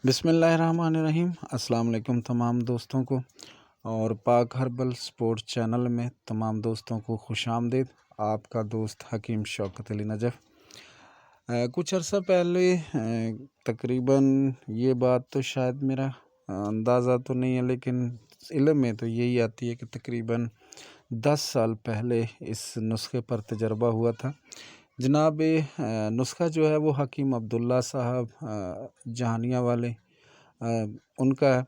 بسم اللہ الرحمن الرحیم۔ السلام علیکم تمام دوستوں کو، اور پاک ہربل سپورٹ چینل میں تمام دوستوں کو خوش آمدید۔ آپ کا دوست حکیم شوکت علی نجف۔ کچھ عرصہ پہلے تقریباً یہ بات تو شاید میرا اندازہ تو نہیں ہے، لیکن علم میں تو یہی آتی ہے کہ تقریباً 10 سال پہلے اس نسخے پر تجربہ ہوا تھا۔ جناب نسخہ جو ہے وہ حکیم عبداللہ صاحب جہانیہ والے ان کا ہے،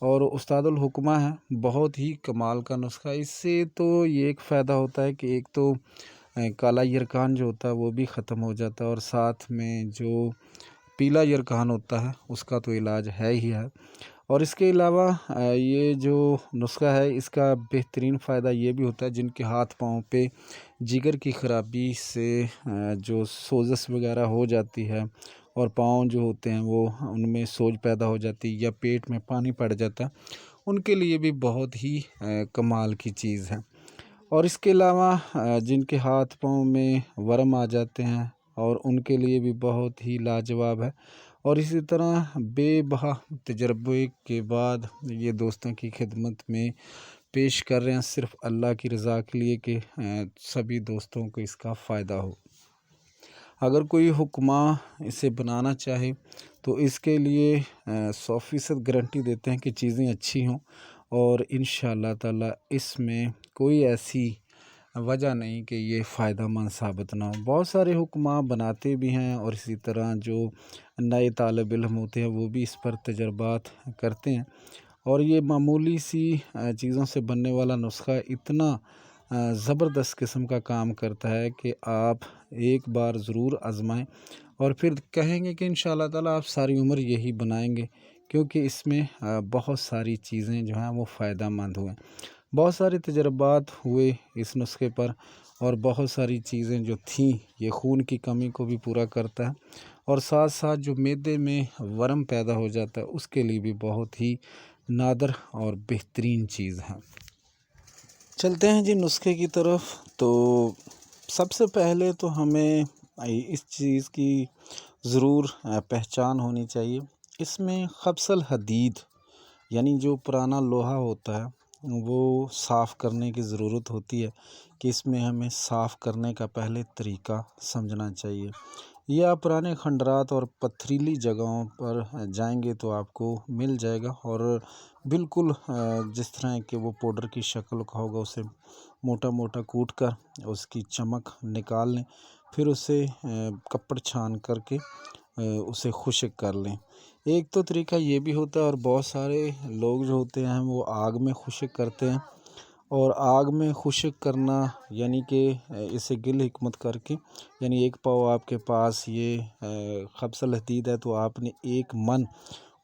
اور استاد الحکمہ ہے۔ بہت ہی کمال کا نسخہ۔ اس سے تو یہ ایک فائدہ ہوتا ہے کہ ایک تو کالا یرکان جو ہوتا ہے وہ بھی ختم ہو جاتا ہے، اور ساتھ میں جو پیلا یرکان ہوتا ہے اس کا تو علاج ہے ہی ہے۔ اور اس کے علاوہ یہ جو نسخہ ہے اس کا بہترین فائدہ یہ بھی ہوتا ہے جن کے ہاتھ پاؤں پہ جگر کی خرابی سے جو سوزش وغیرہ ہو جاتی ہے، اور پاؤں جو ہوتے ہیں وہ ان میں سوج پیدا ہو جاتی ہے یا پیٹ میں پانی پڑ جاتا ہے، ان کے لیے بھی بہت ہی کمال کی چیز ہے۔ اور اس کے علاوہ جن کے ہاتھ پاؤں میں ورم آ جاتے ہیں اور ان کے لیے بھی بہت ہی لاجواب ہے۔ اور اسی طرح بے بہا تجربے کے بعد یہ دوستوں کی خدمت میں پیش کر رہے ہیں، صرف اللہ کی رضا کے لیے کہ سبھی دوستوں کو اس کا فائدہ ہو۔ اگر کوئی حکمہ اسے بنانا چاہے تو اس کے لیے 100% گارنٹی دیتے ہیں کہ چیزیں اچھی ہوں، اور انشاءاللہ تعالی اس میں کوئی ایسی وجہ نہیں کہ یہ فائدہ مند ثابت نہ ہو۔ بہت سارے حکماء بناتے بھی ہیں، اور اسی طرح جو نئے طالب علم ہوتے ہیں وہ بھی اس پر تجربات کرتے ہیں، اور یہ معمولی سی چیزوں سے بننے والا نسخہ اتنا زبردست قسم کا کام کرتا ہے کہ آپ ایک بار ضرور آزمائیں، اور پھر کہیں گے کہ انشاءاللہ تعالی آپ ساری عمر یہی بنائیں گے، کیونکہ اس میں بہت ساری چیزیں جو ہیں وہ فائدہ مند ہوئے۔ بہت سارے تجربات ہوئے اس نسخے پر، اور بہت ساری چیزیں جو تھیں یہ خون کی کمی کو بھی پورا کرتا ہے، اور ساتھ ساتھ جو معدے میں ورم پیدا ہو جاتا ہے اس کے لیے بھی بہت ہی نادر اور بہترین چیز ہے۔ چلتے ہیں جی نسخے کی طرف۔ تو سب سے پہلے تو ہمیں اس چیز کی ضرور پہچان ہونی چاہیے۔ اس میں خبث الحدید یعنی جو پرانا لوہا ہوتا ہے وہ صاف کرنے کی ضرورت ہوتی ہے، کہ اس میں ہمیں صاف کرنے کا پہلے طریقہ سمجھنا چاہیے۔ یا پرانے کھنڈرات اور پتھریلی جگہوں پر جائیں گے تو آپ کو مل جائے گا، اور بالکل جس طرح کہ وہ پاؤڈر کی شکل کا ہوگا اسے موٹا موٹا کوٹ کر اس کی چمک نکال لیں، پھر اسے کپڑ چھان کر کے اسے خشک کر لیں۔ ایک تو طریقہ یہ بھی ہوتا ہے، اور بہت سارے لوگ جو ہوتے ہیں وہ آگ میں خشک کرتے ہیں، اور آگ میں خشک کرنا یعنی کہ اسے گل حکمت کر کے، یعنی ایک پاؤ آپ کے پاس یہ خبث الحدید ہے تو آپ نے 1 من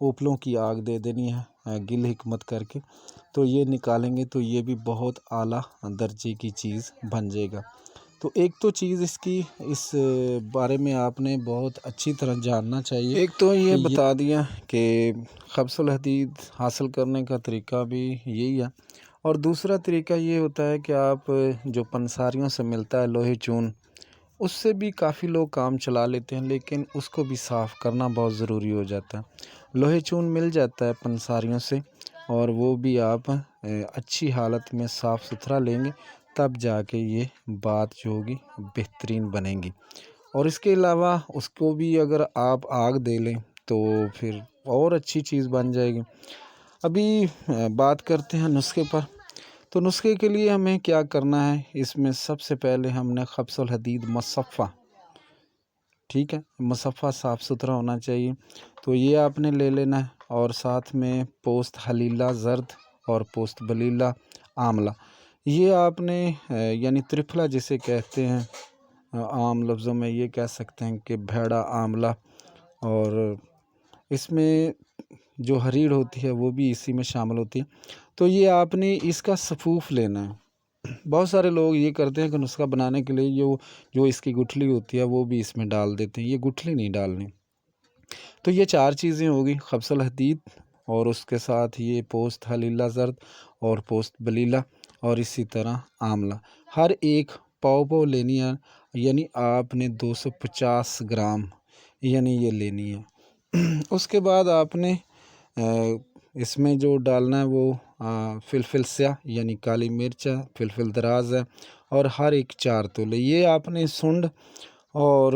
اوپلوں کی آگ دے دینی ہے گل حکمت کر کے، تو یہ نکالیں گے تو یہ بھی بہت اعلیٰ درجے کی چیز بن جائے گا۔ تو ایک تو چیز اس بارے میں آپ نے بہت اچھی طرح جاننا چاہیے۔ ایک تو یہ بتا دیا کہ خبث الحدید حاصل کرنے کا طریقہ بھی یہی ہے، اور دوسرا طریقہ یہ ہوتا ہے کہ آپ جو پنساریوں سے ملتا ہے لوہے چون، اس سے بھی کافی لوگ کام چلا لیتے ہیں، لیکن اس کو بھی صاف کرنا بہت ضروری ہو جاتا ہے۔ لوہے چون مل جاتا ہے پنساریوں سے، اور وہ بھی آپ اچھی حالت میں صاف ستھرا لیں گے تب جا کے یہ بات جو ہوگی بہترین بنے گی۔ اور اس کے علاوہ اس کو بھی اگر آپ آگ دے لیں تو پھر اور اچھی چیز بن جائے گی۔ ابھی بات کرتے ہیں نسخے پر۔ تو نسخے کے لیے ہمیں کیا کرنا ہے؟ اس میں سب سے پہلے ہم نے خبث الحدید مصفہ، ٹھیک ہے، مصفہ صاف ستھرا ہونا چاہیے، تو یہ آپ نے لے لینا ہے، اور ساتھ میں پوست حلیلہ زرد اور پوست بلیلہ آملہ، یہ آپ نے یعنی ترفلا جسے کہتے ہیں، عام لفظوں میں یہ کہہ سکتے ہیں کہ بھیڑا آملہ، اور اس میں جو ہریڑ ہوتی ہے وہ بھی اسی میں شامل ہوتی ہے۔ تو یہ آپ نے اس کا صفوف لینا ہے۔ بہت سارے لوگ یہ کرتے ہیں کہ نسخہ بنانے کے لیے جو اس کی گٹھلی ہوتی ہے وہ بھی اس میں ڈال دیتے ہیں، یہ گٹھلی نہیں ڈالنی۔ تو یہ 4 چیزیں ہوگی، خبث الحدید، اور اس کے ساتھ یہ پوست حلیلہ زرد اور پوست بلیلہ، اور اسی طرح آملہ، ہر ایک پاؤ لینی ہے، یعنی آپ نے 250 گرام یعنی یہ لینی ہے۔ اس کے بعد آپ نے اس میں جو ڈالنا ہے وہ فلفل سیاہ یعنی کالی مرچ ہے، فلفل دراز ہے، اور ہر ایک 4 تولے یہ آپ نے سنڈ اور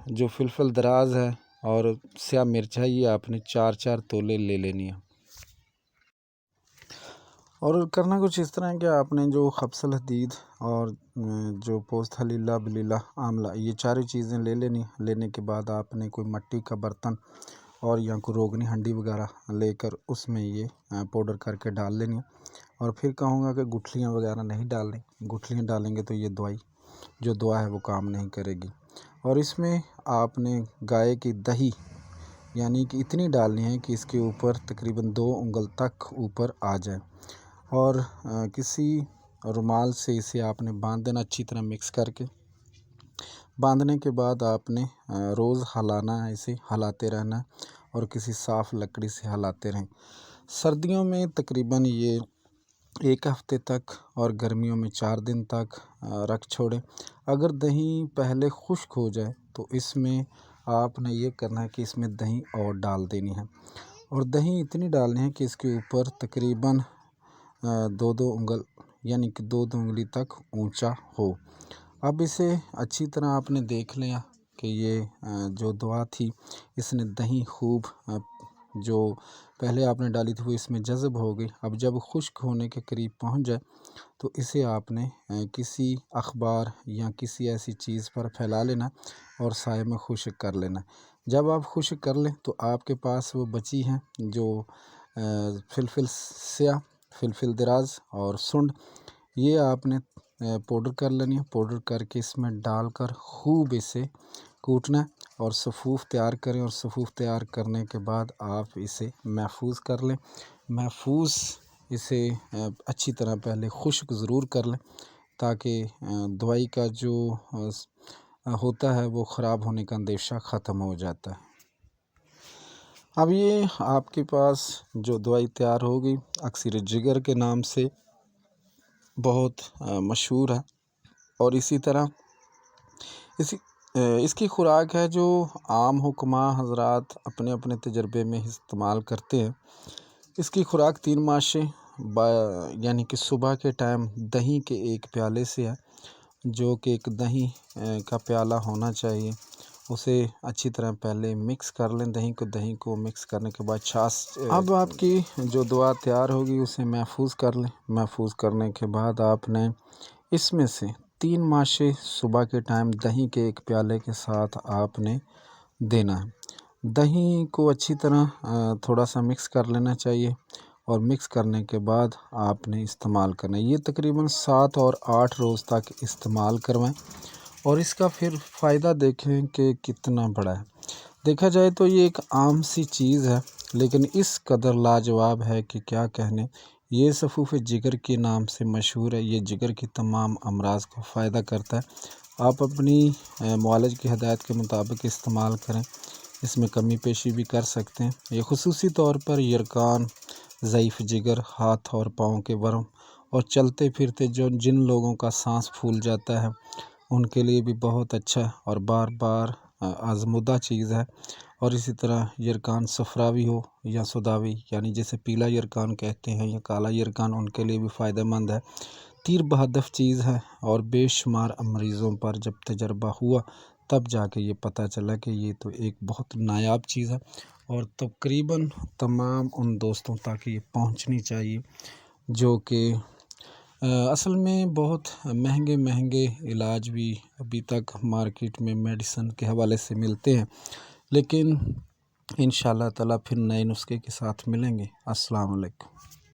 جو فلفل دراز ہے اور سیاہ مرچ ہے یہ آپ نے 4 تولے لے لینی ہے۔ اور کرنا کچھ اس طرح ہے کہ آپ نے جو خبز الحدید اور جو پوست حلیلہ بلیلہ آملہ یہ 4 چیزیں لے لینی۔ لینے کے بعد آپ نے کوئی مٹی کا برتن اور یا کوئی روغنی ہنڈی وغیرہ لے کر اس میں یہ پاؤڈر کر کے ڈال لینی ہے۔ اور پھر کہوں گا کہ گٹھلیاں وغیرہ نہیں ڈالنی، گٹھلیاں ڈالیں گے تو یہ دوا ہے وہ کام نہیں کرے گی۔ اور اس میں آپ نے گائے کی دہی یعنی کہ اتنی ڈالنی ہے کہ اس کے اوپر تقریباً 2 انگل تک اوپر آ جائے، اور کسی رومال سے اسے آپ نے باندھ دینا اچھی طرح مکس کر کے۔ باندھنے کے بعد آپ نے روز ہلانا ہے، اسے ہلاتے رہنا ہے اور کسی صاف لکڑی سے ہلاتے رہیں۔ سردیوں میں تقریباً یہ 1 ہفتے تک اور گرمیوں میں 4 دن تک رکھ چھوڑیں۔ اگر دہی پہلے خشک ہو جائے تو اس میں آپ نے یہ کرنا ہے کہ اس میں دہی اور ڈال دینی ہے، اور دہی اتنی ڈالنی ہے کہ اس کے اوپر تقریباً 2 انگل یعنی کہ 2 انگلی تک اونچا ہو۔ اب اسے اچھی طرح آپ نے دیکھ لیا کہ یہ جو دوا تھی اس نے دہی خوب جو پہلے آپ نے ڈالی تھی وہ اس میں جذب ہو گئی۔ اب جب خشک ہونے کے قریب پہنچ جائے تو اسے آپ نے کسی اخبار یا کسی ایسی چیز پر پھیلا لینا اور سائے میں خشک کر لینا۔ جب آپ خشک کر لیں تو آپ کے پاس وہ بچی ہیں جو فلفل سیاہ، فلفل دراز اور سنڈ، یہ آپ نے پاؤڈر کر لینی ہے۔ پاؤڈر کر کے اس میں ڈال کر خوب اسے کوٹنا ہے اور صفوف تیار کریں، اور صفوف تیار کرنے کے بعد آپ اسے محفوظ کر لیں۔ محفوظ اسے اچھی طرح پہلے خشک ضرور کر لیں تاکہ دوائی کا جو ہوتا ہے وہ خراب ہونے کا اندیشہ ختم ہو جاتا ہے۔ اب یہ آپ کے پاس جو دوائی تیار ہوگی اکسیر جگر کے نام سے بہت مشہور ہے، اور اسی طرح اس کی خوراک ہے جو عام حکماء حضرات اپنے اپنے تجربے میں استعمال کرتے ہیں۔ اس کی خوراک 3 ماشے یعنی کہ صبح کے ٹائم دہی کے 1 پیالے سے ہے، جو کہ ایک دہی کا پیالہ ہونا چاہیے۔ اسے اچھی طرح پہلے مکس کر لیں دہی کو مکس کرنے کے بعد چھاچ۔ اب آپ کی جو دوا تیار ہوگی اسے محفوظ کر لیں۔ محفوظ کرنے کے بعد آپ نے اس میں سے 3 ماشے صبح کے ٹائم دہی کے 1 پیالے کے ساتھ آپ نے دینا ہے۔ دہی کو اچھی طرح تھوڑا سا مکس کر لینا چاہیے، اور مکس کرنے کے بعد آپ نے استعمال کرنا ہے۔ یہ تقریباً 7 اور 8 روز تک استعمال کروائیں، اور اس کا پھر فائدہ دیکھیں کہ کتنا بڑا ہے۔ دیکھا جائے تو یہ ایک عام سی چیز ہے، لیکن اس قدر لاجواب ہے کہ کیا کہنے۔ یہ صفوف جگر کے نام سے مشہور ہے۔ یہ جگر کی تمام امراض کو فائدہ کرتا ہے۔ آپ اپنی معالج کی ہدایت کے مطابق استعمال کریں، اس میں کمی پیشی بھی کر سکتے ہیں۔ یہ خصوصی طور پر یرقان، ضعیف جگر، ہاتھ اور پاؤں کے ورم، اور چلتے پھرتے جن لوگوں کا سانس پھول جاتا ہے ان کے لیے بھی بہت اچھا اور بار بار آزمودہ چیز ہے۔ اور اسی طرح یرقان صفراوی ہو یا سداوی یعنی جسے پیلا یرقان کہتے ہیں یا کالا یرقان، ان کے لیے بھی فائدہ مند ہے۔ تیر بہدف چیز ہے، اور بے شمار مریضوں پر جب تجربہ ہوا تب جا کے یہ پتہ چلا کہ یہ تو ایک بہت نایاب چیز ہے، اور تقریباً تمام ان دوستوں تک یہ پہنچنی چاہیے جو کہ اصل میں بہت مہنگے علاج بھی ابھی تک مارکیٹ میں میڈیسن کے حوالے سے ملتے ہیں، لیکن انشاءاللہ تعالیٰ پھر نئے نسخے کے ساتھ ملیں گے۔ السلام علیکم۔